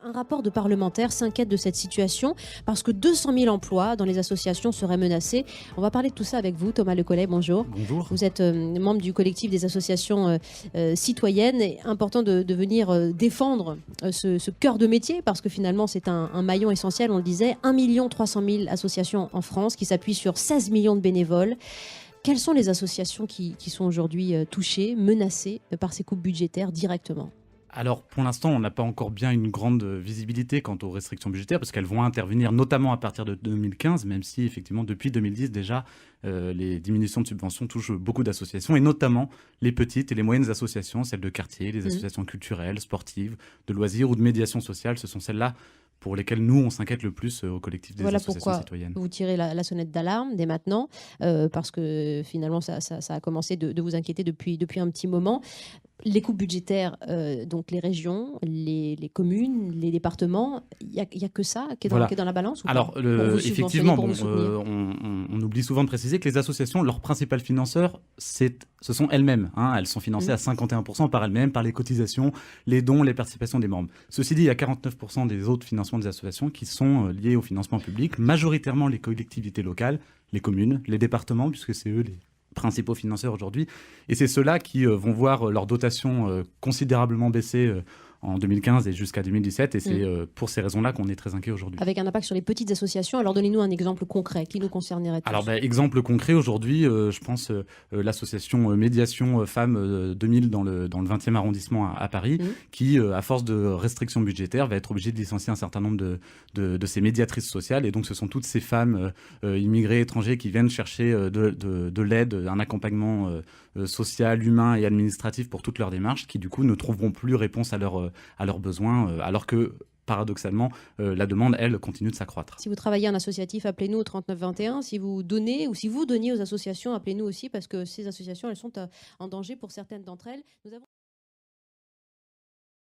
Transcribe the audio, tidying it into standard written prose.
Un rapport de parlementaires s'inquiète de cette situation parce que 200 000 emplois dans les associations seraient menacés. On va parler de tout ça avec vous, Thomas Lecollet, bonjour. Bonjour. Vous êtes membre du collectif des associations citoyennes. Et important de venir défendre ce cœur de métier parce que finalement c'est un maillon essentiel, on le disait. 1 300 000 associations en France qui s'appuient sur 16 millions de bénévoles. Quelles sont les associations qui sont aujourd'hui touchées, menacées par ces coupes budgétaires directement ? Alors, pour l'instant, on n'a pas encore bien une grande visibilité quant aux restrictions budgétaires, parce qu'elles vont intervenir notamment à partir de 2015, même si, effectivement, depuis 2010, déjà, les diminutions de subventions touchent beaucoup d'associations, et notamment les petites et les moyennes associations, celles de quartier, les associations culturelles, sportives, de loisirs ou de médiation sociale. Ce sont celles-là pour lesquelles nous, on s'inquiète le plus au collectif des associations citoyennes. Vous tirez la sonnette d'alarme dès maintenant, parce que finalement, ça a commencé de vous inquiéter depuis un petit moment. Les coupes budgétaires, donc les régions, les communes, les départements, il y a que ça qui est dans la balance ou Alors, pas effectivement, on oublie souvent de préciser que les associations, leurs principal financeurs, ce sont elles-mêmes. Elles sont financées à 51% par elles-mêmes, par les cotisations, les dons, les participations des membres. Ceci dit, il y a 49% des autres financements des associations qui sont liés au financement public, majoritairement les collectivités locales, les communes, les départements, puisque c'est eux les principaux financeurs aujourd'hui. Et c'est ceux-là qui vont voir leur dotation considérablement baisser en 2015 et jusqu'à 2017. Et c'est pour ces raisons-là qu'on est très inquiet aujourd'hui. Avec un impact sur les petites associations. Alors donnez-nous un exemple concret qui nous concernerait tous. Alors exemple concret aujourd'hui, je pense l'association Médiation Femmes 2000 dans le 20e arrondissement à Paris, qui à force de restrictions budgétaires va être obligée de licencier un certain nombre de ses médiatrices sociales. Et donc ce sont toutes ces femmes immigrées, étrangers qui viennent chercher de l'aide, un accompagnement social, humain et administratif pour toutes leurs démarches, qui du coup ne trouveront plus réponse à leurs besoins, alors que paradoxalement, la demande, elle, continue de s'accroître. Si vous travaillez en associatif, appelez-nous au 39 21. Si vous donnez ou si vous donniez aux associations, appelez-nous aussi parce que ces associations, elles sont en danger pour certaines d'entre elles.